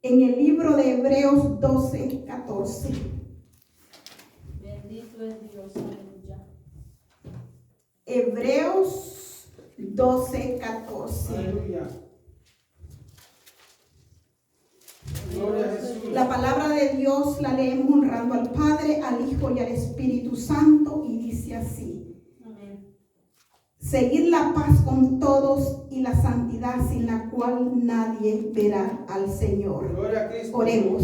en el libro de Hebreos 12, 14. Bendito es Dios, aleluya. Hebreos 12, 14. Aleluya. Gloria a Jesús. La palabra de Dios la leemos honrando al Padre, al Hijo y al Espíritu Santo, y dice así: Amén. seguid la paz con todos y la santidad, sin la cual nadie verá al Señor. Gloria a Cristo. Oremos.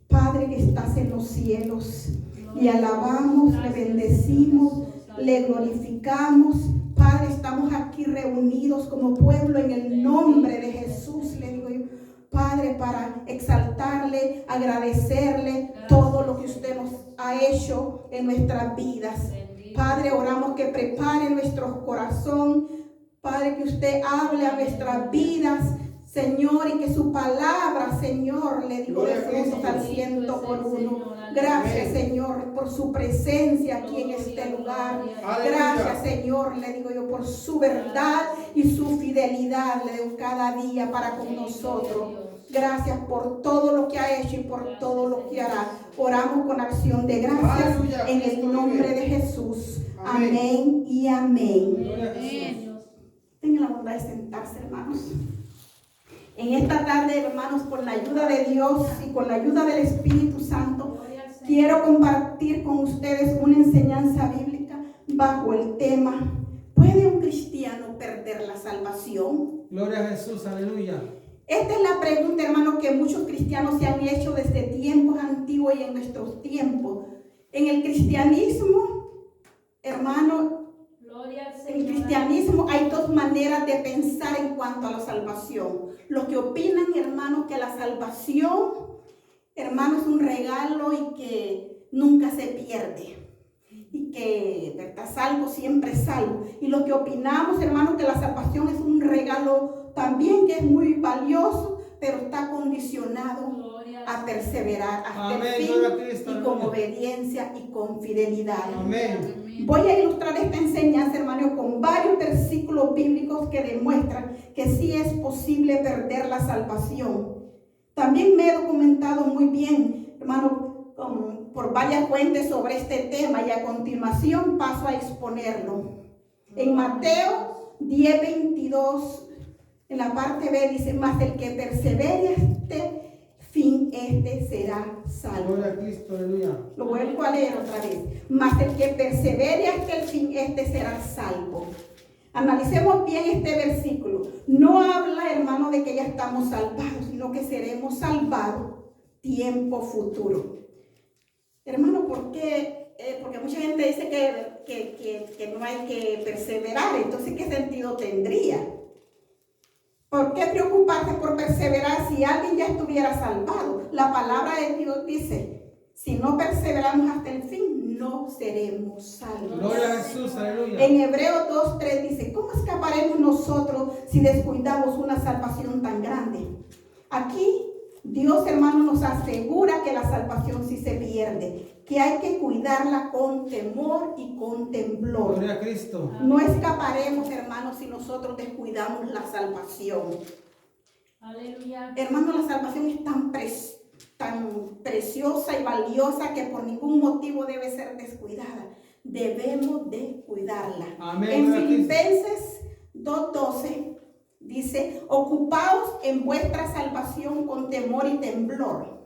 Padre que estás en los cielos, le alabamos, le bendecimos, le glorificamos. Padre, estamos aquí reunidos como pueblo en el nombre de Jesús, le digo yo, Padre, para exaltarle, agradecerle todo lo que usted nos ha hecho en nuestras vidas. Padre, oramos que prepare nuestro corazón, Padre, que usted hable a nuestras vidas, Señor, y que su palabra, Señor, le digo de frutos al 100%. Gracias, Señor, por su presencia aquí en este lugar. Gracias, Señor, le digo yo, por su verdad y su fidelidad, le digo, cada día para con nosotros. Gracias por todo lo que ha hecho y por todo lo que hará. Oramos con acción de gracias en el nombre de Jesús. Amén y amén. Tengan la bondad de sentarse, hermanos. En esta tarde, hermanos, con la ayuda de Dios y con la ayuda del Espíritu Santo, quiero compartir con ustedes una enseñanza bíblica bajo el tema: ¿puede un cristiano perder la salvación? Gloria a Jesús, aleluya. Esta es la pregunta, hermano, que muchos cristianos se han hecho desde tiempos antiguos y en nuestros tiempos. En el cristianismo, hermano, en el cristianismo hay dos maneras de pensar en cuanto a la salvación. Los que opinan, hermano, que la salvación, hermano, es un regalo y que nunca se pierde. Y que, ¿verdad?, salvo siempre salvo. Y los que opinamos, hermano, que la salvación es un regalo también que es muy valioso, pero está condicionado a perseverar hasta el fin y con obediencia y con fidelidad. Amén. Voy a ilustrar esta enseñanza, hermano, con varios versículos bíblicos que demuestran que sí es posible perder la salvación. También me he documentado muy bien, hermano, por varias fuentes sobre este tema, y a continuación paso a exponerlo. En Mateo 10:22, en la parte B dice: mas el que persevere hasta fin, este será salvo. Gloria a Cristo, aleluya. Lo vuelvo a leer otra vez: mas el que persevere hasta el fin, este será salvo. Analicemos bien este versículo. No habla, hermano, de que ya estamos salvados, sino que seremos salvados tiempo futuro. Hermano, ¿por qué? Porque mucha gente dice que no hay que perseverar. Entonces, ¿qué sentido tendría? ¿Por qué preocuparse por perseverar si alguien ya estuviera salvado? La palabra de Dios dice: si no perseveramos hasta el fin, no seremos salvos. Gloria a Jesús, aleluya. En Hebreos 2:3 dice: ¿cómo escaparemos nosotros si descuidamos una salvación tan grande? Aquí Dios, hermano, nos asegura que la salvación sí se pierde, que hay que cuidarla con temor y con temblor. Gloria a Cristo. No escaparemos, hermanos, si nosotros descuidamos la salvación. Aleluya. Hermano, la salvación es tan preciosa y valiosa que por ningún motivo debe ser descuidada. Debemos de cuidarla. Amén. En Filipenses 2:12 dice: ocupaos en vuestra salvación con temor y temblor.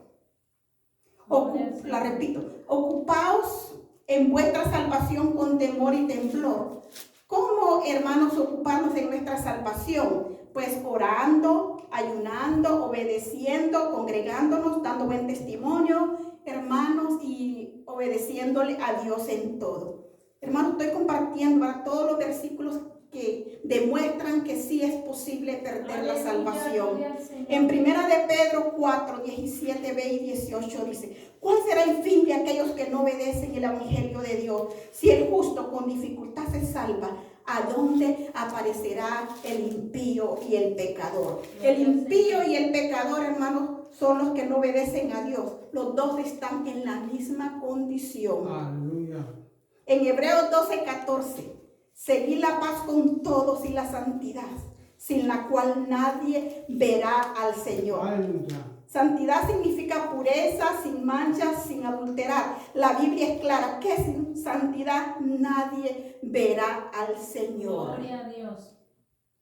La repito: ocupaos en vuestra salvación con temor y temblor. ¿Cómo, hermanos, ocuparnos en nuestra salvación? Pues orando, ayunando, obedeciendo, congregándonos, dando buen testimonio, hermanos, y obedeciéndole a Dios en todo. Hermanos, estoy compartiendo todos los versículos que demuestran que sí es posible perder la salvación. En primera de Pedro 4, 17b y 18 dice: ¿cuál será el fin de aquellos que no obedecen el evangelio de Dios? Si el justo con dificultad se salva, ¿a dónde aparecerá el impío y el pecador? El impío y el pecador, hermanos, son los que no obedecen a Dios. Los dos están en la misma condición. Aleluya. En Hebreos 12:14, seguid la paz con todos y la santidad, sin la cual nadie verá al Señor. Aleluya. Santidad significa pureza, sin manchas, sin adulterar. La Biblia es clara que sin santidad nadie verá al Señor. Gloria a Dios.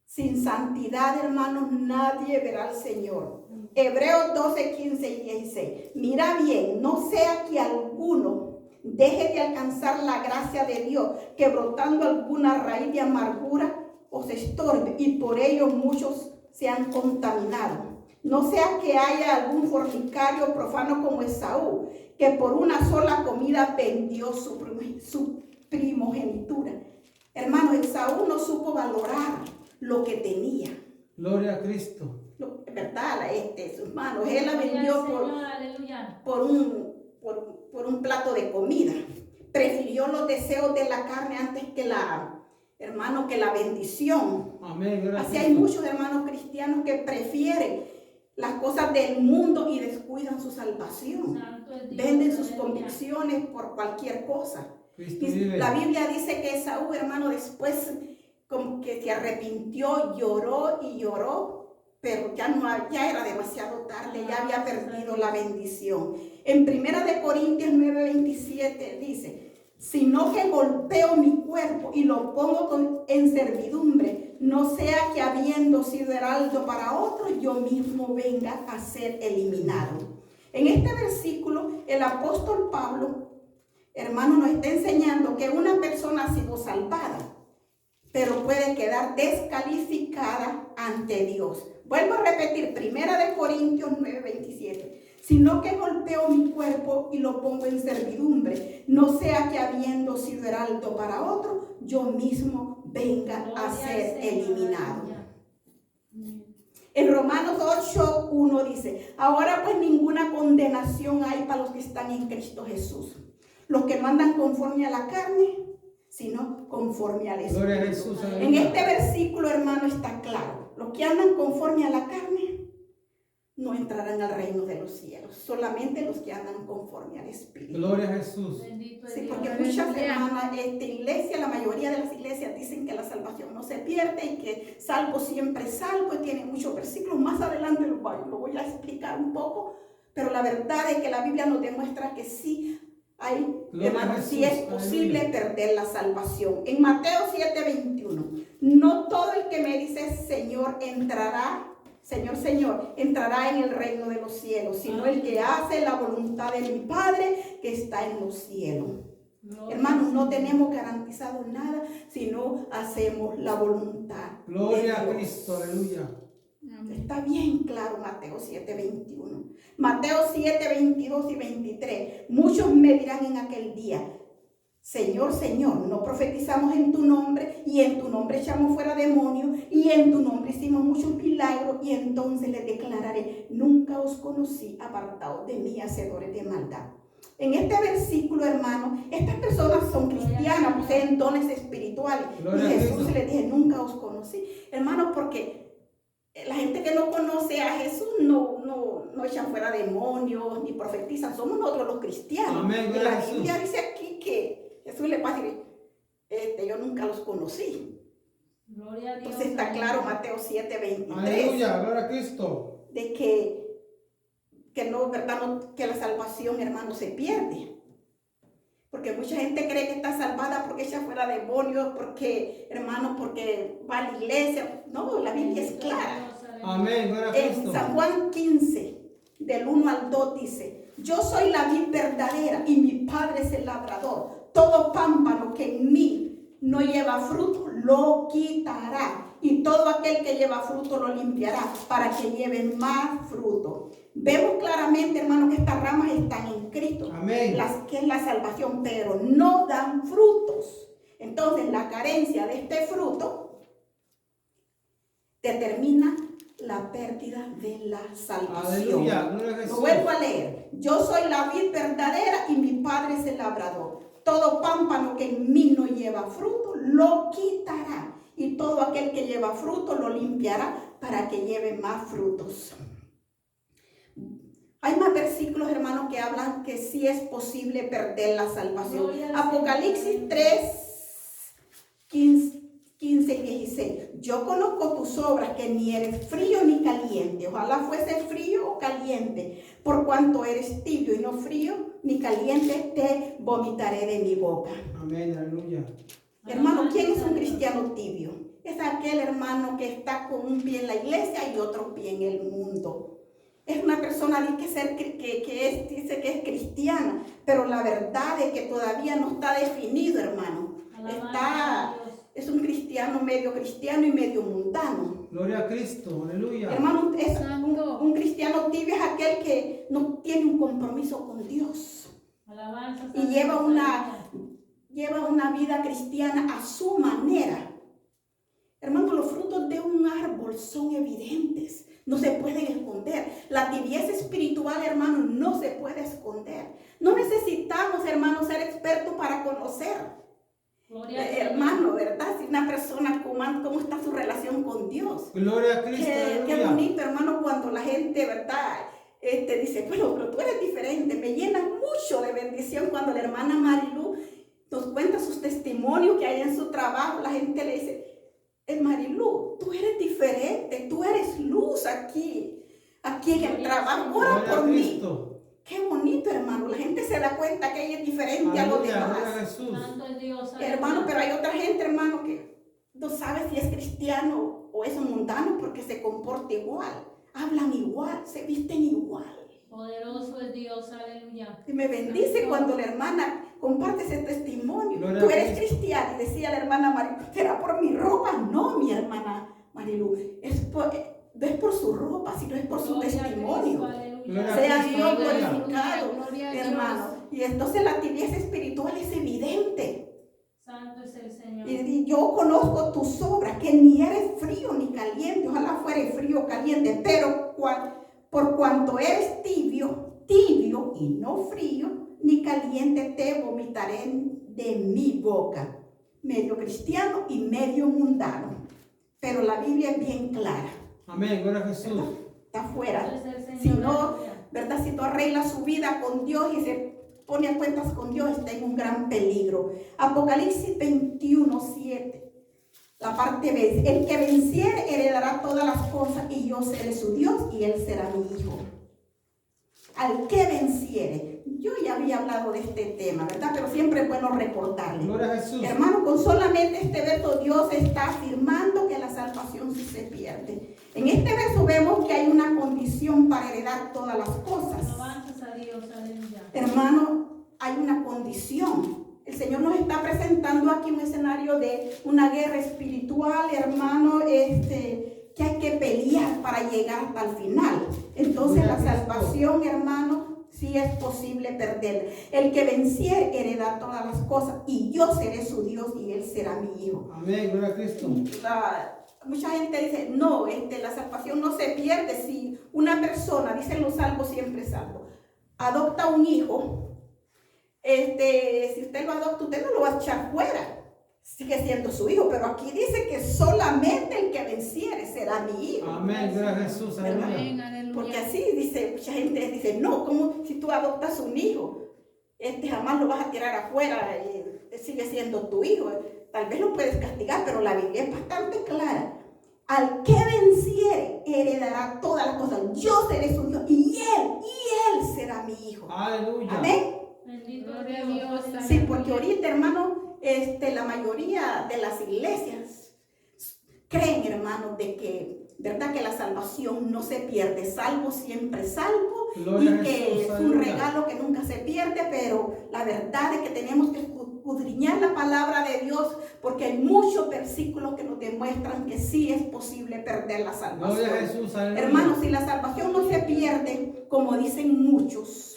Sin santidad, hermanos, nadie verá al Señor. Hebreos 12, 15 y 16. Mira bien, no sea que alguno deje de alcanzar la gracia de Dios, que brotando alguna raíz de amargura os estorbe, y por ello muchos se han contaminado. No sea que haya algún fornicario profano como Esaú, que por una sola comida vendió su primogenitura. Hermanos, Esaú no supo valorar lo que tenía. Gloria a Cristo. ¿Verdad? Sus manos. Él la vendió por un plato de comida. Prefirió los deseos de la carne antes que la bendición. Amén. Así hay muchos hermanos cristianos que prefieren las cosas del mundo y descuidan su salvación. Venden sus convicciones por cualquier cosa. La Biblia dice que Esaú, hermano, después como que se arrepintió, lloró y lloró, pero ya era demasiado tarde, ya había perdido la bendición. En 1 Corintios 9:27 dice: sino que golpeo mi cuerpo y lo pongo en servidumbre, no sea que habiendo sido heraldo para otro, yo mismo venga a ser eliminado. En este versículo, el apóstol Pablo, hermano, nos está enseñando que una persona ha sido salvada, pero puede quedar descalificada ante Dios. Vuelvo a repetir, 1 Corintios 9:27. Sino que golpeo mi cuerpo y lo pongo en servidumbre, no sea que habiendo sido heraldo para otro, yo mismo venga a ser eliminado. En Romanos 8:1 dice: ahora pues ninguna condenación hay para los que están en Cristo Jesús, los que no andan conforme a la carne, sino conforme al Espíritu. Gloria a Jesús. En este versículo, hermano, está claro: los que andan conforme a la carne no entrarán al reino de los cielos, solamente los que andan conforme al Espíritu. Gloria a Jesús. Sí, porque muchas hermanas, iglesia, la mayoría de las iglesias dicen que la salvación no se pierde y que salvo siempre es salvo, y tiene muchos versículos. Más adelante lo voy a explicar un poco, pero la verdad es que la Biblia nos demuestra que sí hay, hermanos, sí es posible perder la salvación. En Mateo 7:21, no todo el que me dice Señor entrará, Señor, Señor, entrará en el reino de los cielos, sino el que hace la voluntad de mi Padre que está en los cielos. Hermanos, no tenemos garantizado nada si no hacemos la voluntad. Gloria a Cristo, aleluya. Está bien claro Mateo 7:21. Mateo 7:22 y 23. Muchos me dirán en aquel día: Señor, Señor, no profetizamos en tu nombre, y en tu nombre echamos fuera demonios, y en tu nombre hicimos muchos milagros. Y entonces les declararé: nunca os conocí, apartados de mí, hacedores de maldad. En este versículo, hermano, estas personas son cristianas, poseen dones espirituales. Y Jesús les dice: nunca os conocí. Hermanos, porque la gente que no conoce a Jesús no echan fuera demonios ni profetizan. Somos nosotros los cristianos. Amén, y la Biblia dice aquí que Jesús le pasa y dice: yo nunca los conocí. Gloria a Dios. Entonces está claro Mateo 7:23. Aleluya, gloria a Cristo. De que no, ¿verdad? No, que la salvación, hermano, se pierde. Porque mucha gente cree que está salvada porque echa fuera demonios, porque, hermano, porque va a la iglesia. No, la Biblia es clara. Amén, gloria a Cristo. En San Juan 15, del 1 al 2 dice: yo soy la vid verdadera y mi Padre es el labrador. Todo pámpano que en mí no lleva fruto, lo quitará. Y todo aquel que lleva fruto lo limpiará para que lleve más fruto. Vemos claramente, hermano, que estas ramas están en Cristo. Amén. Que es la salvación, pero no dan frutos. Entonces, la carencia de este fruto determina la pérdida de la salvación. Aleluya, gloria a Jesús. Lo vuelvo a leer: yo soy la vid verdadera y mi Padre es el labrador. Todo pámpano que en mí no lleva fruto, lo quitará. Y todo aquel que lleva fruto, lo limpiará para que lleve más frutos. Hay más versículos, hermanos, que hablan que sí es posible perder la salvación. Apocalipsis 3, 15 y 16. yo conozco tus obras, que ni eres frío ni caliente. Ojalá fuese frío o caliente. Por cuanto eres tibio y no frío ni caliente, te vomitaré de mi boca. Amén, aleluya. Hermano, ¿quién es un cristiano tibio? Es aquel hermano que está con un pie en la iglesia y otro pie en el mundo. Es una persona dice que es cristiana, pero la verdad es que todavía no está definido, hermano. Es un cristiano y medio mundano. Gloria a Cristo, aleluya. Hermano, un cristiano tibio es aquel que no tiene un compromiso con Dios. Alabanza, Y lleva una vida cristiana a su manera. Hermano, los frutos de un árbol son evidentes, no se pueden esconder. La tibieza espiritual, hermano, no se puede esconder. No necesitamos, hermano, ser expertos para conocer. Hermano, ¿verdad? Si una persona, ¿cómo está su relación con Dios? Gloria a Cristo, Qué aleluya. bonito, hermano, cuando la gente, ¿verdad? Dice, bueno, pero tú eres diferente. Me llena mucho de bendición cuando la hermana Marilu nos cuenta sus testimonios que hay en su trabajo. La gente le dice, Marilu, tú eres diferente, tú eres luz aquí en el trabajo. Ora por mí. Qué bonito, hermano. La gente se da cuenta que ella es diferente a los demás. Santo es Dios, hermano, pero hay otra gente, hermano, que no sabe si es cristiano o es mundano porque se comporta igual. Hablan igual, se visten igual. Poderoso es Dios, aleluya. Y me bendice cuando la hermana comparte ese testimonio. Gloria Tú a eres Cristo. cristiana, y decía la hermana Marilu, ¿será por mi ropa? No, mi hermana Marilu, no es por su ropa, sino es por su testimonio. Sea Dios glorificado, hermano. Y entonces la tibieza espiritual es evidente. Santo es el Señor. Y yo conozco tus obras, que ni eres frío ni caliente. Ojalá fueres frío o caliente, pero por cuanto eres tibio y no frío ni caliente, te vomitaré de mi boca. Medio cristiano y medio mundano. Pero la Biblia es bien clara. Amén, gloria a Jesús. Está afuera. Señor, Si no, aleluya. ¿verdad? Si tú arreglas su vida con Dios y se pone a cuentas con Dios, está en un gran peligro. Apocalipsis 21:7. La parte B. El que venciere heredará todas las cosas y yo seré su Dios y él será mi hijo. Al que venciere. Yo ya había hablado de este tema, ¿verdad? Pero siempre es bueno recordarle. Gloria a Jesús. Hermano, con solamente este verso Dios está afirmando que la salvación sí se pierde. En este verso vemos que hay una condición para heredar todas las cosas. Alabanzas a Dios, aleluya. Hermano, hay una condición. El Señor nos está presentando aquí un escenario de una guerra espiritual, hermano, que hay que pelear para llegar hasta el final. Entonces la salvación, hermano, sí es posible perderla. El que venciere heredará todas las cosas y yo seré su Dios y él será mi hijo. Amén, gloria a Cristo. Mucha gente dice, no, la salvación no se pierde si una persona, dicen los salvos siempre salvo, adopta un hijo. Si usted lo adopta, usted no lo va a echar fuera, sigue siendo su hijo, pero aquí dice que solamente el que venciere será mi hijo. Amén, gloria a Jesús, aleluya. Porque así dice, mucha gente dice, no, como si tú adoptas un hijo, jamás lo vas a tirar afuera, sigue siendo tu hijo. Tal vez lo puedes castigar, pero la Biblia es bastante clara. Al que venciere heredará todas las cosas. Yo seré su Dios y él será mi hijo. Aleluya. Amén. Bendito Dios. Sí, porque ahorita, hermano, la mayoría de las iglesias creen, hermano, de que, ¿verdad? Que la salvación no se pierde, salvo siempre salvo, Gloria y a que Jesús, es un aleluya. regalo que nunca se pierde, pero la verdad es que tenemos que escudriñar la palabra de Dios, porque hay muchos versículos que nos demuestran que sí es posible perder la salvación. Gloria a Jesús, aleluya. Hermanos, si la salvación no se pierde, como dicen muchos,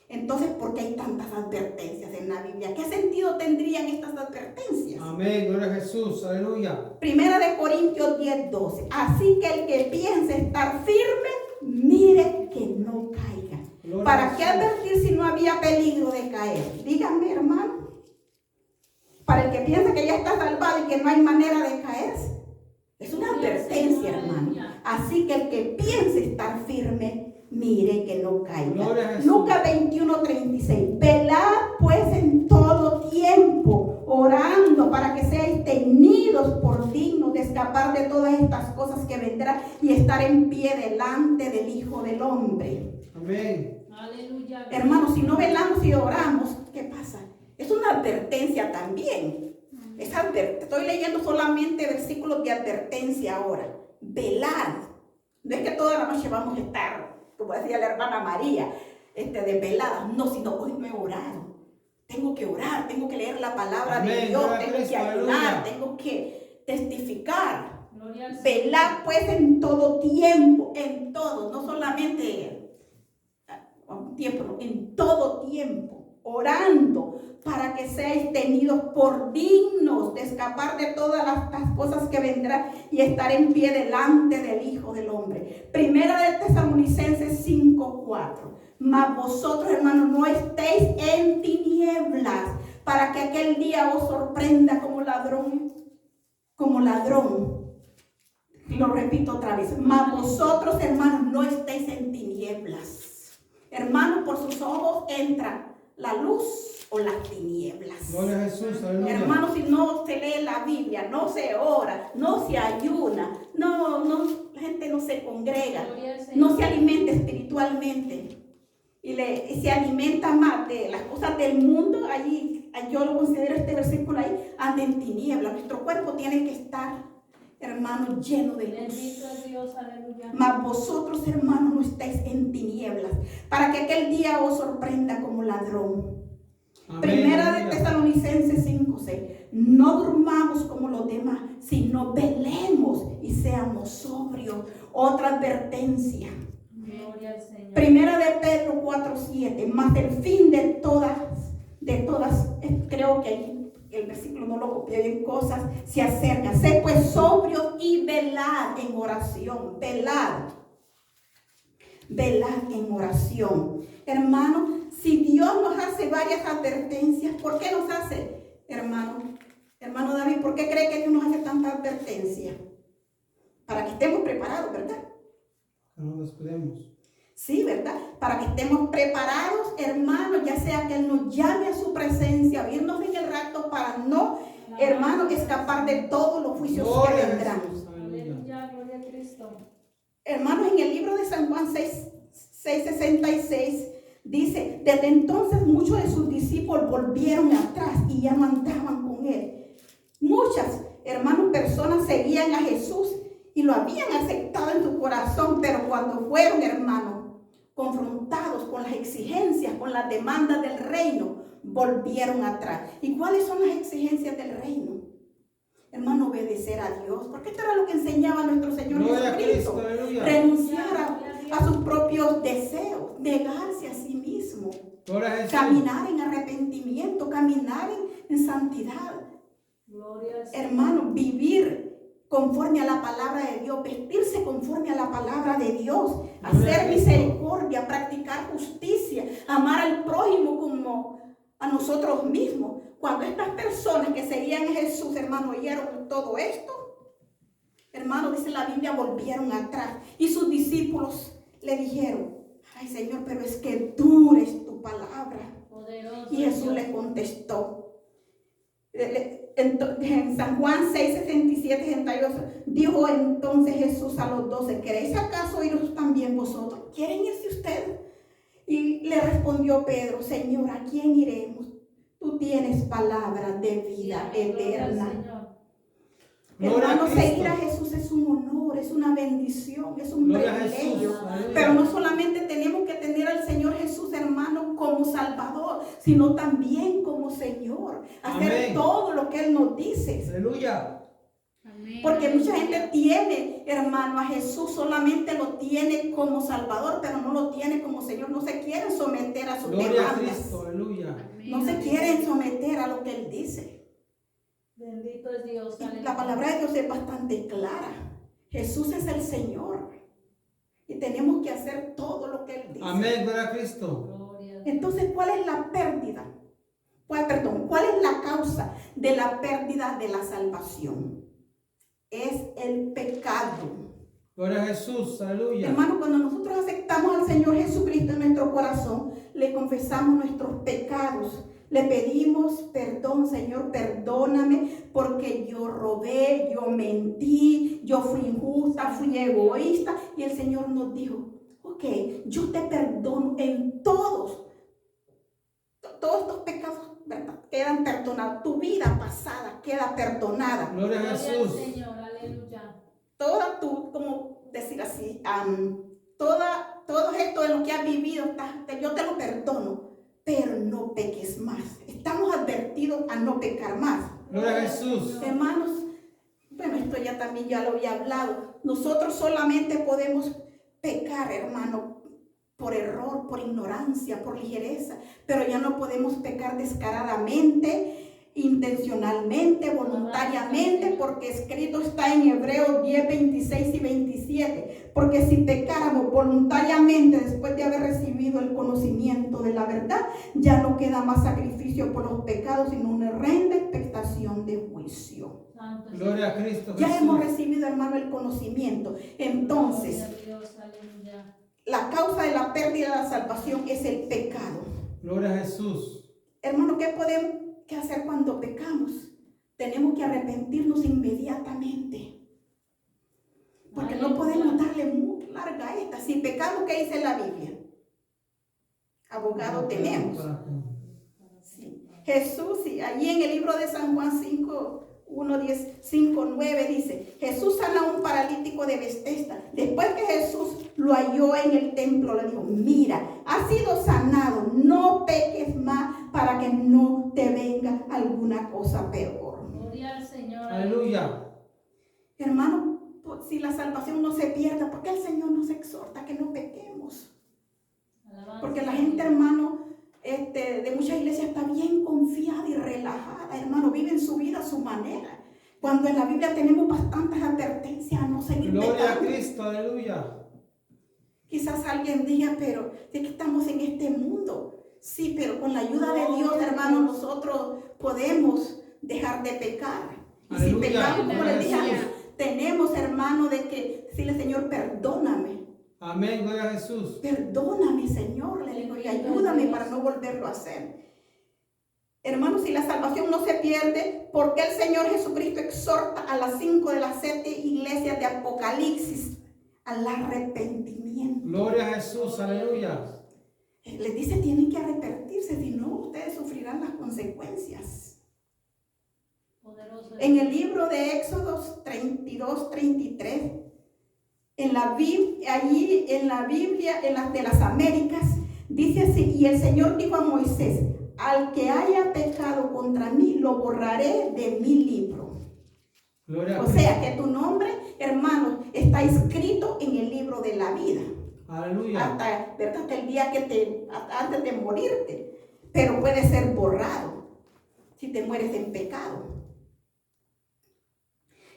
entonces, ¿por qué hay tantas advertencias en la Biblia? ¿Qué sentido tendrían estas advertencias? Amén, gloria a Jesús, aleluya. Primera de Corintios 10:12. Así que el que piense estar firme, mire que no caiga. Gloria ¿Para a qué Jesús. advertir si no había peligro de caer? Díganme, hermano. Para el que piensa que ya está salvado y que no hay manera de caerse. Es una advertencia, hermano. Así que el que piense estar firme, mire que no caiga. Gloria a Jesús. Lucas 21:36. Velad pues en todo tiempo, orando para que seáis tenidos por dignos de escapar escapar de todas estas cosas que vendrán y estar en pie delante del Hijo del Hombre. Amén. Aleluya. Hermanos, si no velamos y oramos, ¿qué pasa? Es una advertencia también. Estoy leyendo solamente versículos de advertencia ahora. Velad. No es que toda la noche vamos a estar, como decía la hermana María, desveladas. No, sino hoy me he orado. Tengo que orar, tengo que leer la palabra Amén, de Dios, gloria a tengo que Cristo, ayunar, aleluya. tengo que testificar. Gloria al Señor. Velad pues en todo tiempo, en todo, no solamente un tiempo, no, en todo tiempo, orando para que seáis tenidos por dignos de escapar de todas las cosas que vendrán y estar en pie delante del Hijo del Hombre. Primera de Tesalonicenses 5:4. Mas vosotros, hermanos, no estéis en tinieblas, para que aquel día os sorprenda como ladrón. Lo repito otra vez. Mas vosotros, hermanos, no estéis en tinieblas. Hermanos, por sus ojos entra la luz o las tinieblas. Gloria a Jesús, aleluya. Hermanos, si no se lee la Biblia, no se ora, no se ayuna, la gente no se congrega, Gloria al Señor. no se alimenta espiritualmente y se alimenta más de las cosas del mundo. Allí yo lo considero, este versículo ahí, anda en tinieblas. Nuestro cuerpo tiene que estar, hermanos, lleno de luz. Bendito es Dios, aleluya. Mas vosotros, hermanos, no estáis en tinieblas, para que aquel día os sorprenda como ladrón. Amén, Primera de aleluya. Tesalonicenses 5:6. No durmamos como los demás, sino velemos y seamos sobrios. Otra advertencia. Gloria al Señor. Primera de Pedro 4:7. Mas el fin de todas, creo que ahí el versículo no lo copié bien, cosas se acerca. Sé pues sobrios y velad en oración. Velad en oración. Hermano, si Dios nos hace varias advertencias, ¿por qué nos hace, hermano David? ¿Por qué cree que Dios nos hace tantas advertencias? Para que estemos preparados, ¿verdad? Que no nos descuidemos. Sí, ¿verdad? Para que estemos preparados, hermanos, ya sea que Él nos llame a su presencia, irnos en el rapto para no, hermanos, escapar de todos los juicios que Gloria a vendrán. Jesús, aleluya. Aleluya, gloria a Cristo. Hermanos, en el libro de San Juan 6:66 dice: desde entonces muchos de sus discípulos volvieron atrás y ya no andaban con Él. Muchas, hermanos, personas seguían a Jesús y lo habían aceptado en su corazón, pero cuando fueron, hermanos, confrontados con las exigencias, con las demandas del reino, volvieron atrás. ¿Y cuáles son las exigencias del reino? Hermano, obedecer a Dios, porque esto era lo que enseñaba nuestro Señor Gloria a Jesucristo. Cristo, aleluya. Renunciar a sus propios deseos, negarse a sí mismo, Gloria a Jesús. caminar en arrepentimiento, caminar en santidad. Gloria al Señor. Hermano, vivir conforme a la palabra de Dios, vestirse conforme a la palabra de Dios, hacer misericordia, practicar justicia, amar al prójimo como a nosotros mismos. Cuando estas personas que seguían a Jesús, hermano, oyeron todo esto, hermano, dice la Biblia, volvieron atrás y sus discípulos le dijeron: ay, Señor, pero es que dura es tu palabra. Poderoso Y Jesús Dios. le contestó. En San Juan 6:67-68 dijo entonces Jesús a los 12: ¿queréis acaso iros también vosotros? ¿Quieren irse ustedes? Y le respondió Pedro: Señor, ¿a quién iremos? Tú tienes palabras de vida Gloria al eterna. Señor. Gloria a Hermano, Cristo. seguir a Jesús es un honor, es una bendición, es un Gloria a privilegio. Jesús, aleluya. Pero no solamente tenemos que tener al Señor Jesús, hermano, como Salvador, sino también como Señor. Hacer Amén. todo lo que Él nos dice. Aleluya. Amén. Porque mucha gente tiene, hermano, a Jesús, solamente lo tiene como Salvador, pero no lo tiene como Señor. No se quieren someter a sus Gloria a demandas. Cristo, aleluya. Amén. No se quieren someter a lo que Él dice. Bendito es Dios, Y aleluya. la palabra de Dios es bastante clara. Jesús es el Señor. Y tenemos que hacer todo lo que Él dice. Amén, gloria a Cristo. Gloria a Dios. Entonces, ¿cuál es la pérdida? ¿Cuál es la causa de la pérdida de la salvación? Es el pecado. Gloria a Jesús. Aleluya. Hermano, cuando nosotros aceptamos al Señor Jesucristo en nuestro corazón, le confesamos nuestros pecados, le pedimos perdón, Señor, perdóname porque yo robé, yo mentí, yo fui injusta, fui egoísta. Y el Señor nos dijo, ok, yo te perdono en todos estos pecados, ¿verdad? Quedan perdonados. Tu vida pasada queda perdonada. Gloria a Gloria al Jesús. Señor, aleluya. Toda tu, como decir así, todo esto de lo que has vivido, yo te lo perdono, pero no peques más. Estamos advertidos a no pecar más. Gloria a Jesús. Hermanos, bueno, esto ya lo había hablado. Nosotros solamente podemos pecar, hermano, por error, por ignorancia, por ligereza, pero ya no podemos pecar descaradamente, intencionalmente, voluntariamente, porque escrito está en Hebreos 10, 26 y 27, porque si pecáramos voluntariamente después de haber recibido el conocimiento de la verdad, ya no queda más sacrificio por los pecados, sino una horrenda expectación de juicio. Santo Gloria a Cristo Ya Jesús. hemos recibido, hermano, el conocimiento. Entonces, Gloria a Dios, aleluya. la causa de la pérdida de la salvación es el pecado. Gloria a Jesús. Hermano, ¿qué podemos hacer cuando pecamos? Tenemos que arrepentirnos inmediatamente. Porque no podemos darle muy larga a esta. Si pecamos, ¿qué dice la Biblia? Abogado tenemos. Sí. Jesús, y allí en el libro de San Juan 5, 1, 10, 5, 9 dice, Jesús sana a un paralítico de Betesda. Después que Jesús lo halló en el templo, le dijo, mira, has sido sanado, no peques más para que no te venga alguna cosa peor. Gloria al Señor. Aleluya. Hermano, si la salvación no se pierda, ¿por qué el Señor nos exhorta que no pequemos? Alabanza. Porque la gente, hermano, de muchas iglesias está bien confiada y relajada, hermano, viven su vida a su manera. Cuando en la Biblia tenemos bastantes advertencias a no seguir Gloria a pecando. Cristo. Aleluya. Quizás alguien diga, pero ¿de qué estamos en este mundo? Sí, pero con la ayuda de Dios, hermano, nosotros podemos dejar de pecar. Y si Aleluya. pecamos, como les dije, Jesús. tenemos, hermano, de que decirle, Señor, perdóname. Amén. Gloria a Jesús. Perdóname, Señor, le digo, y ayúdame para no volverlo a hacer. Hermanos, si la salvación no se pierde, ¿por qué el Señor Jesucristo exhorta a las 5 de las 7 iglesias de Apocalipsis al arrepentimiento? Gloria a Jesús. Aleluya. Les dice, tienen que arrepentirse, si no, ustedes sufrirán las consecuencias. Poderoso. En el libro de Éxodos 32, 33, en la Biblia, de las Américas, dice así, y el Señor dijo a Moisés, al que haya pecado contra mí, lo borraré de mi libro. Gloria a O Cristo. sea que tu nombre, hermano, está escrito en el libro de la vida. Aleluya. Hasta, ¿verdad? Hasta el día antes de morirte. Pero puede ser borrado si te mueres en pecado.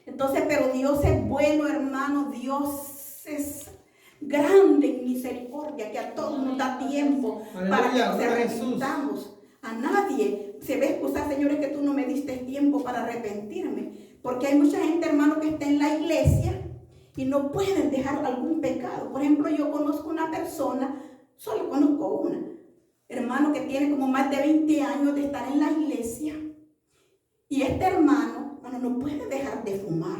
Entonces, pero Dios es bueno, hermano. Dios es grande en misericordia, que a todos nos da tiempo para que Aleluya. nos Gloria a Jesús. arrepintamos. A nadie se ve excusar, señores, que tú no me diste tiempo para arrepentirme. Porque hay mucha gente, hermano, que está en la iglesia y no pueden dejar algún pecado. Por ejemplo, yo conozco una persona, solo conozco una, hermano, que tiene como más de 20 años de estar en la iglesia. Y este hermano, no puede dejar de fumar.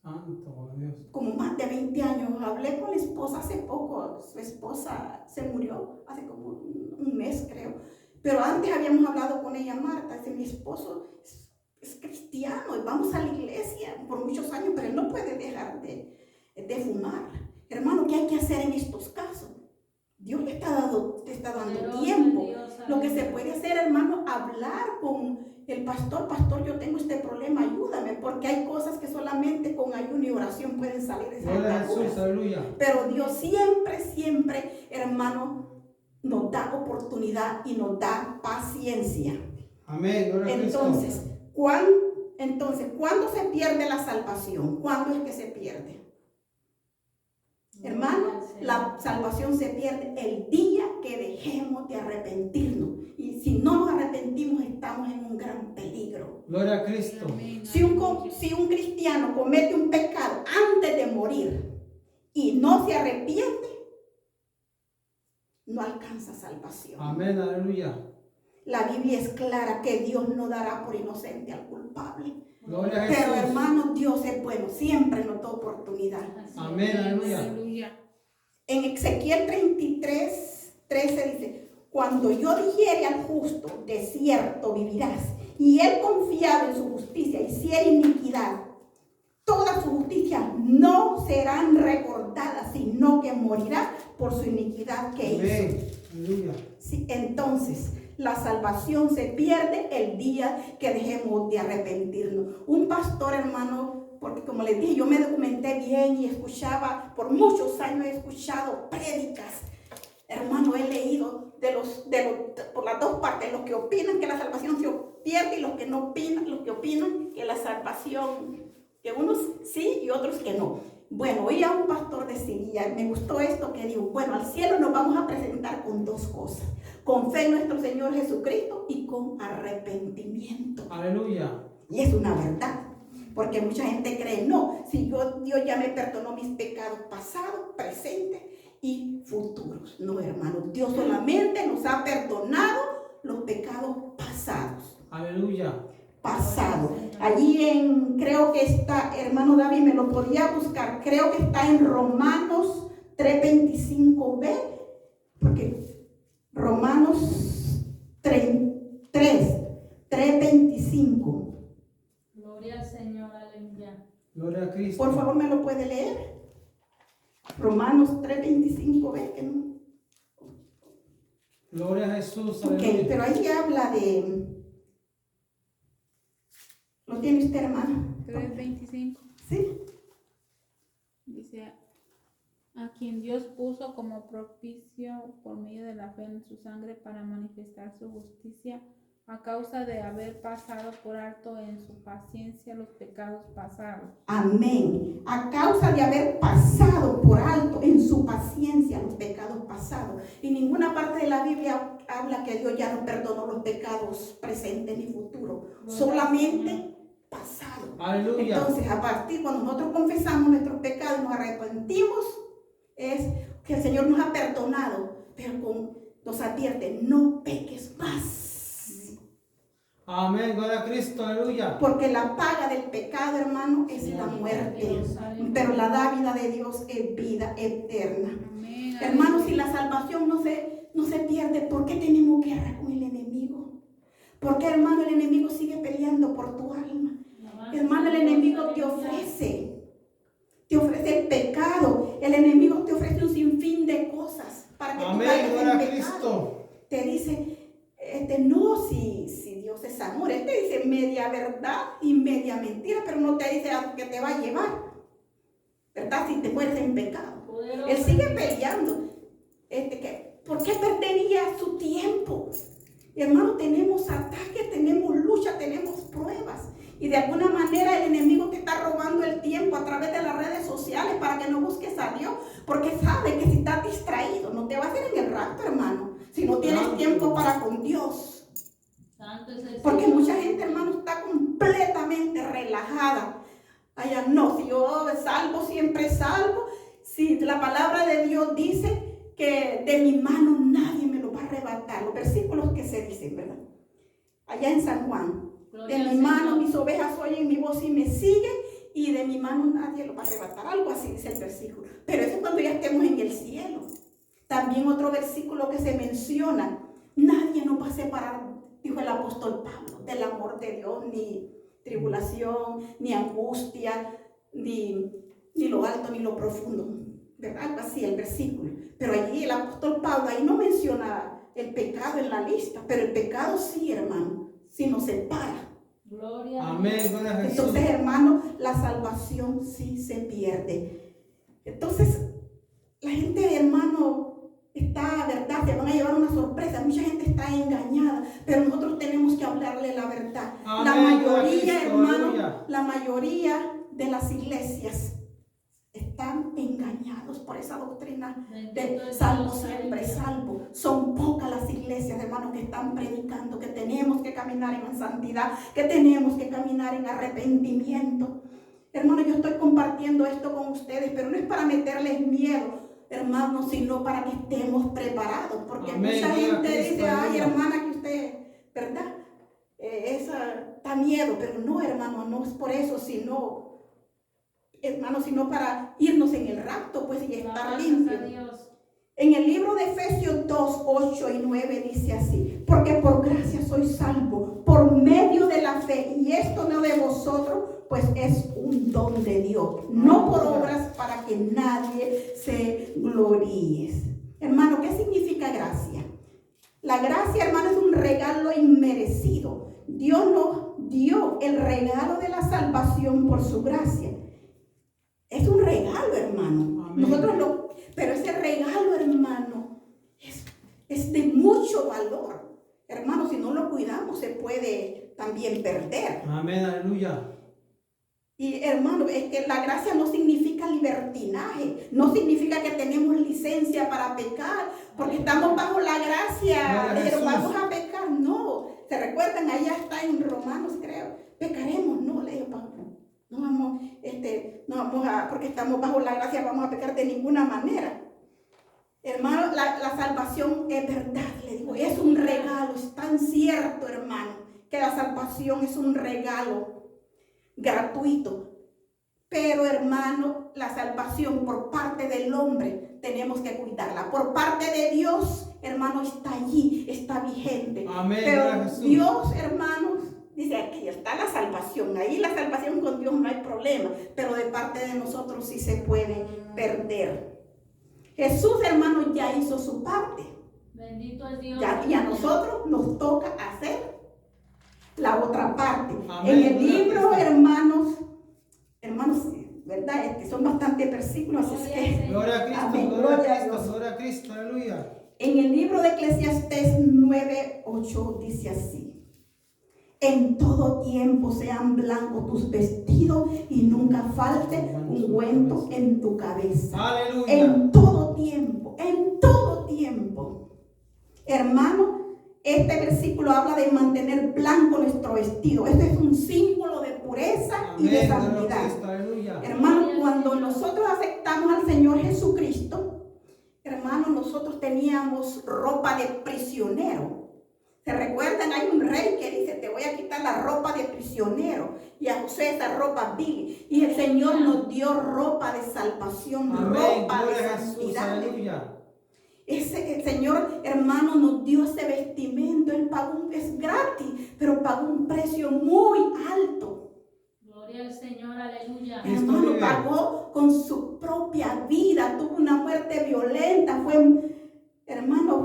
Santo Dios. Como más de 20 años. Hablé con la esposa hace poco. Su esposa se murió hace como un mes, creo. Pero antes habíamos hablado con ella, Marta. Dice, mi esposo es cristiano y vamos a la iglesia por muchos años, pero él no puede dejar de fumar. Hermano, ¿qué hay que hacer en estos casos? Dios te está dando Poderoso tiempo. Dios, Lo que se aleluya. puede hacer, hermano, hablar con el pastor. Pastor, yo tengo este problema, ayúdame, porque hay cosas que solamente con ayuno y oración pueden salir de esas Gloria a Jesús. ataduras. Aleluya. Pero Dios siempre, hermano, nos da oportunidad y nos da paciencia. Amén. Gloria a Cristo. Entonces, ¿cuándo se pierde la salvación? ¿Cuándo es que se pierde? Hermano, la salvación se pierde el día que dejemos de arrepentirnos. Y si no nos arrepentimos, estamos en un gran peligro. Gloria a Cristo. Amén. Si un cristiano comete un pecado antes de morir y no se arrepiente, no alcanza salvación. Amén, aleluya. La Biblia es clara que Dios no dará por inocente al culpable. Gloria a Pero Jesús. hermanos, Dios es bueno, siempre nos da oportunidad. Amén, aleluya. Aleluya. En Ezequiel 33:13 dice, cuando yo dijere al justo, de cierto vivirás, y él confiado en su justicia hiciera iniquidad, toda su justicia no serán recordadas, sino que morirá por su iniquidad que hizo. Amén, aleluya. Sí, entonces, la salvación se pierde el día que dejemos de arrepentirnos. Un pastor, hermano, porque como les dije, yo me documenté bien y escuchaba, por muchos años he escuchado prédicas. Hermano, he leído por las dos partes, los que opinan que la salvación se pierde y los que no opinan, los que opinan que la salvación, que unos sí y otros que no. Bueno, oí a un pastor decir, y me gustó esto que dijo, bueno, al cielo nos vamos a presentar con dos cosas, con fe en nuestro Señor Jesucristo y con arrepentimiento. Aleluya. Y es una verdad, porque mucha gente cree, no, si Dios ya me perdonó mis pecados pasados, presentes y futuros. No, hermano, Dios solamente nos ha perdonado los pecados pasados. Aleluya. Pasado. Allí creo que está, hermano David, me lo podía buscar, creo que está en Romanos 3:25b, porque Romanos 3:25. Gloria al Señor, aleluya. Gloria a Cristo. Por favor, ¿me lo puede leer? Romanos 3:25b, que no. Gloria a Jesús, Ok, aleluya. pero ahí habla de... ¿Lo tiene usted, hermano? 3:25. Sí. Dice, a quien Dios puso como propicio por medio de la fe en su sangre para manifestar su justicia, a causa de haber pasado por alto en su paciencia los pecados pasados. Amén. A causa de haber pasado por alto en su paciencia los pecados pasados. Y ninguna parte de la Biblia habla que Dios ya no perdonó los pecados presentes ni futuros. Solamente pasado. Aleluya. Entonces, a partir cuando nosotros confesamos nuestros pecados y nos arrepentimos, es que el Señor nos ha perdonado, pero nos advierte, no peques más. Amén, gloria a Cristo, aleluya. Porque la paga del pecado, hermano, es la muerte. Pero la dávida de Dios es vida eterna. Amén. Hermano, si la salvación no se pierde, ¿por qué tenemos guerra con el enemigo? Porque, hermano, el enemigo sigue peleando por tu alma. Hermano, el enemigo te ofrece el pecado. El enemigo te ofrece un sinfín de cosas para que tú Amén, caigas gloria en a pecado. Cristo. Te dice, no, si Dios es amor. Él te dice media verdad y media mentira, pero no te dice a que te va a llevar, ¿verdad? Si te mueres en pecado. Él sigue peleando. ¿Por qué perdería su tiempo? Hermano, tenemos ataques, tenemos lucha, tenemos pruebas. Y de alguna manera el enemigo te está robando el tiempo a través de las redes sociales para que no busques a Dios. Porque sabe que si estás distraído, no te va a hacer en el rapto, hermano. Si no tienes tiempo para con Dios. Porque mucha gente, hermano, está completamente relajada. Allá no, si yo salvo, siempre salvo. Si la palabra de Dios dice que de mi mano nadie me lo va a arrebatar. Los versículos que se dicen, ¿verdad? Allá en San Juan. De mi mano mis ovejas oyen mi voz y me siguen, y de mi mano nadie lo va a arrebatar. Algo así dice el versículo. Pero eso es cuando ya estemos en el cielo. También otro versículo que se menciona: nadie nos va a separar, dijo el apóstol Pablo, del amor de Dios, ni tribulación, ni angustia, ni lo alto, ni lo profundo. ¿Verdad? Algo así el versículo. Pero allí el apóstol Pablo ahí no menciona el pecado en la lista, pero el pecado sí, hermano, sí nos separa. Gloria. Amén, gloria a Jesús. Entonces, hermano, la salvación sí se pierde. Entonces, la gente, hermano, está, ¿verdad? Se van a llevar una sorpresa. Mucha gente está engañada, pero nosotros tenemos que hablarle la verdad. Amén, La mayoría, Cristo, hermano, aleluya. la mayoría de las iglesias están engañados por esa doctrina de salvo siempre, salvo. Son pocas las iglesias, hermanos, que están predicando que tenemos que caminar en santidad, que tenemos que caminar en arrepentimiento. Hermano, yo estoy compartiendo esto con ustedes, pero no es para meterles miedo, hermano, sino para que estemos preparados. Porque Amén. mucha gente Cristo, dice, ay, aleluya. hermana, que usted, ¿verdad? Esa da miedo, pero no, hermano, no es por eso, sino, hermano, sino para irnos en el rapto, pues, y estar Gracias a limpios. Dios. En el libro de Efesios 2, 8 y 9 dice así: porque por gracia sois salvos, por medio de la fe, y esto no de vosotros, pues es un don de Dios, no por obras para que nadie se gloríe. Hermano, ¿qué significa gracia? La gracia, hermano, es un regalo inmerecido. Dios nos dio el regalo de la salvación por su gracia. Es un regalo, hermano. Amén. Pero ese regalo, hermano, es de mucho valor. Hermano, si no lo cuidamos, se puede también perder. Amén, aleluya. Y hermano, es que la gracia no significa libertinaje, no significa que tenemos licencia para pecar, porque estamos bajo la gracia, pero vamos a pecar, no. ¿Se recuerdan? Allá está en Romanos, creo. Pecaremos, no, le digo, no vamos a, porque estamos bajo la gracia, vamos a pecar de ninguna manera. Hermano, la salvación es verdad, le digo, es un regalo, es tan cierto, hermano, que la salvación es un regalo gratuito. Pero, hermano, la salvación por parte del hombre tenemos que cuidarla. Por parte de Dios, hermano, está allí, está vigente. Amén. Pero Dios, hermanos, dice aquí está la salvación. Ahí la salvación con Dios no hay problema. Pero de parte de nosotros sí se puede perder. Jesús, hermano, ya hizo su parte. Bendito es Dios. Y a nosotros nos toca hacer la otra parte. Amén. En el libro, hermanos, ¿verdad? Son bastantes versículos, así es que Gloria a Cristo, amén, gloria a gloria a Cristo, Dios. gloria a Cristo, aleluya. En el libro de Eclesiastés 9:8 dice así: en todo tiempo sean blancos tus vestidos y nunca falte ungüento en tu cabeza. Aleluya. En todo tiempo, en todo tiempo. Hermano, este versículo habla de mantener blanco nuestro vestido. Este es un símbolo de pureza y de Amén, gloria a santidad. Cristo, aleluya. Hermano, cuando nosotros aceptamos al Señor Jesucristo, hermano, nosotros teníamos ropa de prisionero. ¿Se recuerdan? Hay un rey que dice, te voy a quitar la ropa de prisionero, y a José esa ropa vil. Y el Señor nos dio ropa de salvación, Amén, ropa de gloria a Jesús, santidad. aleluya. El Señor, hermano, nos dio ese vestimento. Él pagó, es gratis, pero pagó un precio muy alto. Gloria al Señor, aleluya. Hermano, pagó con su propia vida, tuvo una muerte violenta,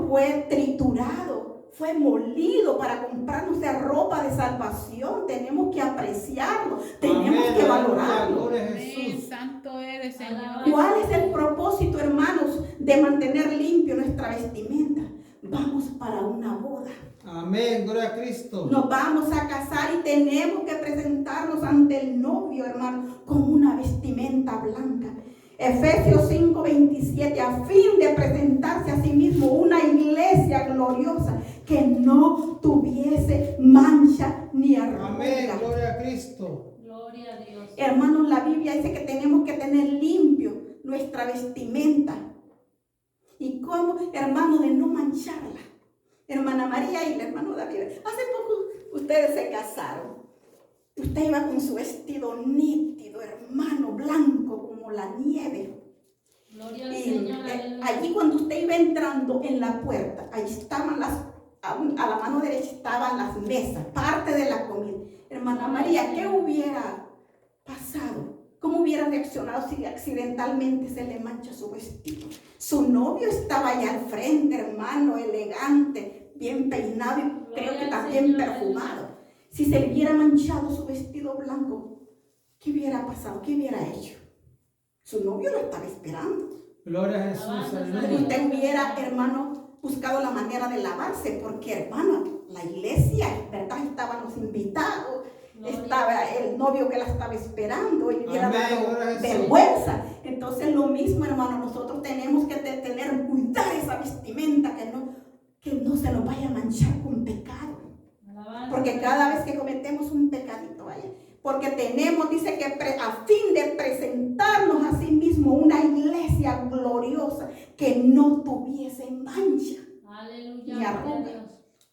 fue triturado, fue molido para comprarnos esa ropa de salvación. Tenemos que apreciarlo, tenemos Amén, que aleluya, valorarlo. gloria a Amén, Jesús. santo eres, Señor. ¿Cuál es el propósito, hermanos, de mantener limpio nuestra vestimenta? Vamos para una boda. Amén, gloria a Cristo. Nos vamos a casar y tenemos que presentarnos ante el novio, hermano, con una vestimenta blanca. Efesios 5:27, a fin de presentarse a sí mismo una iglesia gloriosa que no tuviese mancha ni arruga. Amén, gloria a Cristo. Gloria a Dios. Hermanos, la Biblia dice que tenemos que tener limpio nuestra vestimenta. ¿Y cómo, hermano, de no mancharla? Hermana María y el hermano David, hace poco ustedes se casaron. Usted iba con su vestido nítido, hermano, blanco como la nieve. Gloria al Y Señor, aleluya. allí cuando usted iba entrando en la puerta, ahí estaban a la mano derecha estaban las mesas, parte de la comida. Hermana María, ¿qué hubiera pasado? ¿Cómo hubiera reaccionado si accidentalmente se le mancha su vestido? Su novio estaba allá al frente, hermano, elegante, bien peinado y creo que también perfumado. Si se le hubiera manchado su vestido blanco, ¿qué hubiera pasado? ¿Qué hubiera hecho? Su novio lo estaba esperando. Gloria a Jesús, aleluya. Usted hubiera, hermano, buscado la manera de lavarse, porque, hermano, la iglesia, ¿verdad? Estaban los invitados, estaba el novio que la estaba esperando y hubiera Amén, dado gloria a Jesús. vergüenza. Entonces, lo mismo, hermano, nosotros tenemos que cuidar esa vestimenta, que no se nos vaya a manchar con pecado. Alabanza. Porque cada vez que cometemos un pecadito, porque tenemos, dice que a fin de presentarnos a sí mismo una iglesia gloriosa que no tuviese mancha Aleluya. ni Gloria a arruga. Dios.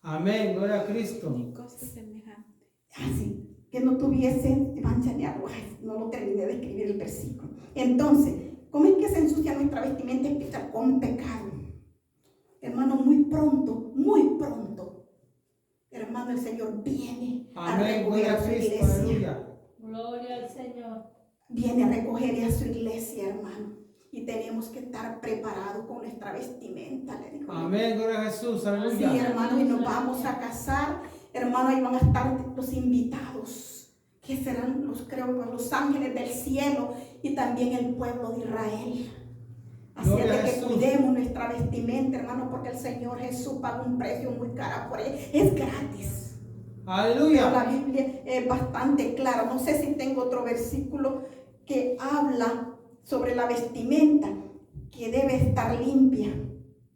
Amén, gloria a Cristo. Ni cosa semejante. Así, que no tuviese mancha ni arruga. Ay, no lo terminé de escribir el versículo. Entonces, ¿cómo es que se ensucia nuestra vestimenta espiritual? Con pecado. Hermano, muy pronto, hermano, el Señor viene a Amén, recoger gloria a a su Cristo. iglesia. Aleluya. Gloria al Señor. Viene a recoger a su iglesia, hermano. Y tenemos que estar preparados con nuestra vestimenta, le dijo. Amén, gloria a Jesús. Sí, Aleluya. hermano, y nos vamos a casar, hermano, ahí van a estar los invitados, que serán los ángeles del cielo y también el pueblo de Israel. Así es Gloria de a que Jesús. cuidemos nuestra vestimenta, hermano, porque el Señor Jesús pagó un precio muy caro por ella. Es gratis. Pero la Aleluya. Biblia es bastante clara. No sé si tengo otro versículo que habla sobre la vestimenta, que debe estar limpia.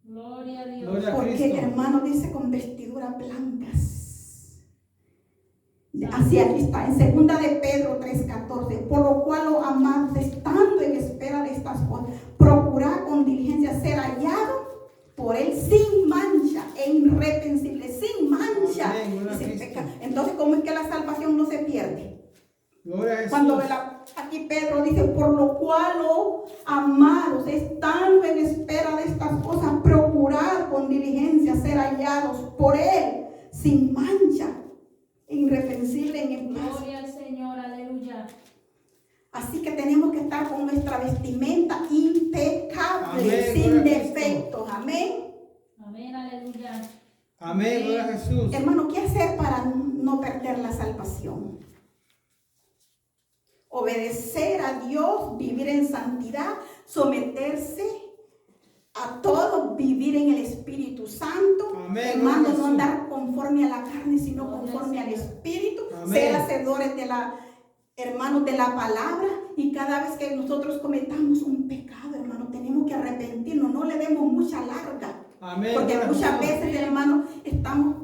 Gloria a Dios. Gloria a Porque, Cristo. hermano, dice con vestiduras blancas. Así aquí está, en 2 de Pedro 3:14. Por lo cual, oh amados, estando en espera de estas cosas, procurad con diligencia ser hallado por él sin mancha e irreprensible, sin mancha Amén, gloria y a sin Cristo. pecado. Entonces, ¿cómo es que la salvación no se pierde? Gloria a Jesús. Cuando aquí Pedro dice, por lo cual, oh amados, estando en espera de estas cosas, procurad con diligencia ser hallados por él sin mancha, irreprensible en paz. Gloria al Señor. Aleluya. Así que tenemos que estar con nuestra vestimenta impecable, Amén, sin gloria a Cristo. defectos. Amén. Amén. Aleluya. Amén, gloria a Jesús. Hermano, ¿qué hacer para no perder la salvación? Obedecer a Dios, vivir en santidad, someterse a todo, vivir en el Espíritu Santo. Amén, Hermano, gloria a no Jesús. andar conforme a la carne, sino conforme al Espíritu. Amén. Ser hacedores hermanos, de la palabra. Y cada vez que nosotros cometamos un pecado, hermano, tenemos que arrepentirnos. No le demos mucha larga. Amén, Porque gloria a muchas Jesús. veces, hermano, estamos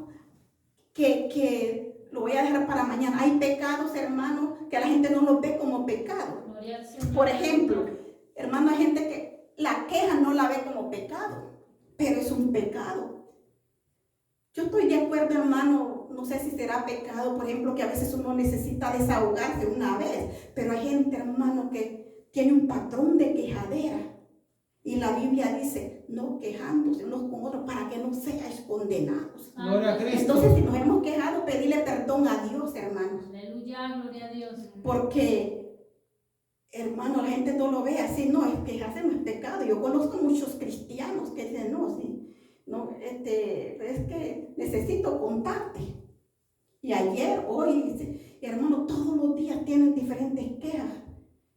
que lo voy a dejar para mañana. Hay pecados, hermano, que la gente no los ve como pecado. Gloria al Señor. Por ejemplo, hermano, hay gente que la queja no la ve como pecado, pero es un pecado. Yo estoy de acuerdo, hermano, no sé si será pecado, por ejemplo, que a veces uno necesita desahogarse una vez, pero hay gente, hermano, que tiene un patrón de quejadera. Y la Biblia dice, no quejándose unos con otros para que no seáis condenados. Gloria a Cristo. Entonces, si nos hemos quejado, pedirle perdón a Dios, hermanos. Aleluya. Gloria a Dios. Porque, hermano, la gente no lo ve así. No, es quejarse no es pecado. Yo conozco muchos cristianos que dicen, no, sí, no, es que necesito contarte. Y ayer, hoy, hermano, todos los días tienen diferentes quejas.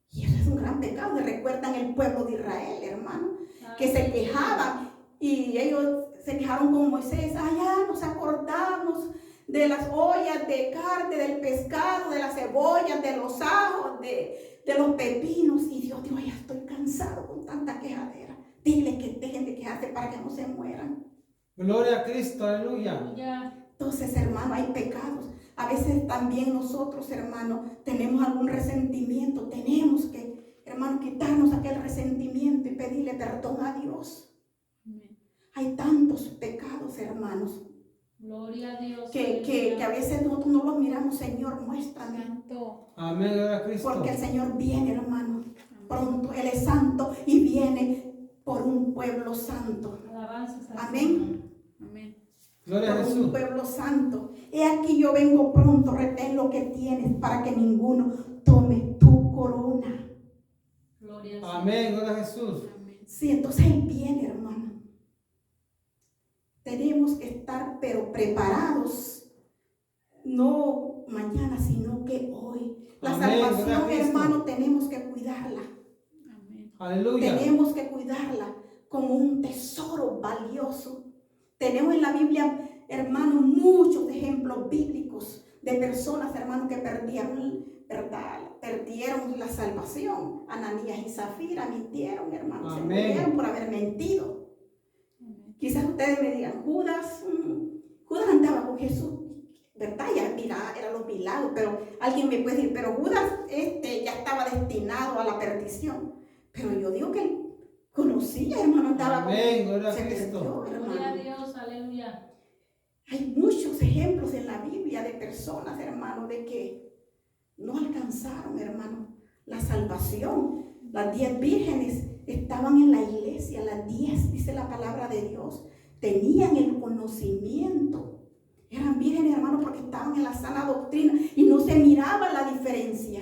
Y eso es un gran pecado. Me recuerdan el pueblo de Israel, hermano, que se quejaban y ellos se quejaron con Moisés. Allá nos acordamos de las ollas de carne, del pescado, de las cebollas, de los ajos, de los pepinos. Y Dios dijo, ya estoy cansado con tanta quejadera. Dile que dejen de quejarse para que no se mueran. Gloria a Cristo. Aleluya. Aleluya. Entonces, hermano, hay pecados. A veces también nosotros, hermano, tenemos algún resentimiento. Tenemos que, hermano, quitarnos aquel resentimiento y pedirle perdón a Dios. Amén. Hay tantos pecados, hermanos, Gloria a Dios. que a veces nosotros no los miramos. Señor, muéstrame. Santo. Amén, gloria a Cristo. Porque el Señor viene, hermano, pronto. Él es santo y viene por un pueblo santo. Alabanzas al Amén. Señor. Amén. Gloria a Por un Jesús. pueblo santo. He aquí yo vengo pronto, retén lo que tienes para que ninguno tome tu corona. Gloria al Señor. Amén, gloria a Jesús. Amén. Sí, entonces Él viene, hermano. Tenemos que estar, pero preparados, no mañana, sino que hoy. La Amén, gloria a salvación, Cristo. hermano, tenemos que cuidarla. Amén. Aleluya. Tenemos que cuidarla como un tesoro valioso. Tenemos en la Biblia, hermano, muchos ejemplos bíblicos de personas, hermano, que perdieron, ¿verdad? Perdieron la salvación. Ananías y Zafira mintieron, hermano. Se Amén. murieron por haber mentido. Amén. Quizás ustedes me digan, Judas andaba con Jesús, ¿verdad? ya mira, eran los milagros, pero alguien me puede decir, pero Judas ya estaba destinado a la perdición. Pero yo digo que él conocía, hermano, estaba Amén, gloria a se Cristo. perdió, Gloria a hermano. Dios, aleluya. Hay muchos ejemplos en la Biblia de personas, hermano, de que no alcanzaron, hermano, la salvación. Las 10 vírgenes estaban en la iglesia, las 10, dice la palabra de Dios, tenían el conocimiento. Eran vírgenes, hermano, porque estaban en la sana doctrina y no se miraba la diferencia.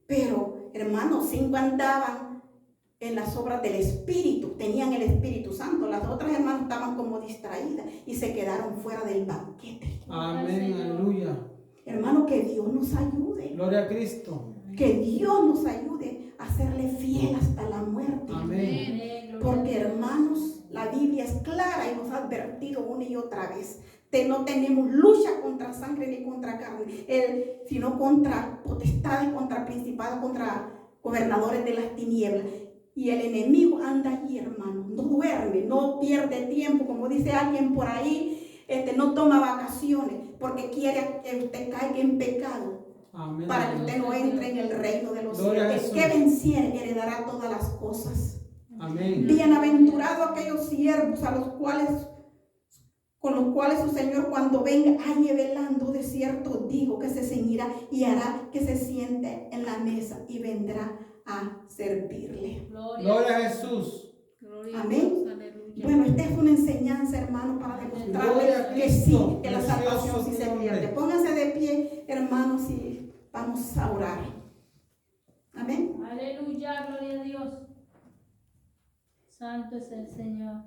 Pero, hermano, 5 andaban en las obras del Espíritu, tenían el Espíritu Santo. Las otras, hermanas, estaban como distraídas y se quedaron fuera del banquete. Amén, aleluya. Hermano, que Dios nos ayude. Gloria a Cristo. Que Dios nos ayude a serle fiel hasta la muerte. Amén. Amén, gloria a Porque, Dios. hermanos, la Biblia es clara y nos ha advertido una y otra vez. No tenemos lucha contra sangre ni contra carne, sino contra potestades, contra principados, contra gobernadores de las tinieblas. Y el enemigo anda allí, hermano, no duerme, no pierde tiempo, como dice alguien por ahí, no toma vacaciones, porque quiere que usted caiga en pecado, Amén. para que usted no entre en el reino de los Gloria a cielos. El Jesús. que venciere heredará todas las cosas. Amén. Bienaventurados aquellos siervos con los cuales su Señor cuando venga halle velando. De cierto digo que se ceñirá y hará que se siente en la mesa y vendrá a servirle. Gloria a Jesús. Gloria Amén. a Dios, aleluya. Bueno, esta es una enseñanza, hermano, para Gloria demostrarles a que Cristo. sí, que la Precioso salvación sí tu se nombre. pierde. Pónganse de pie, hermanos, y vamos a orar. Amén. Aleluya, gloria a Dios. Santo es el Señor.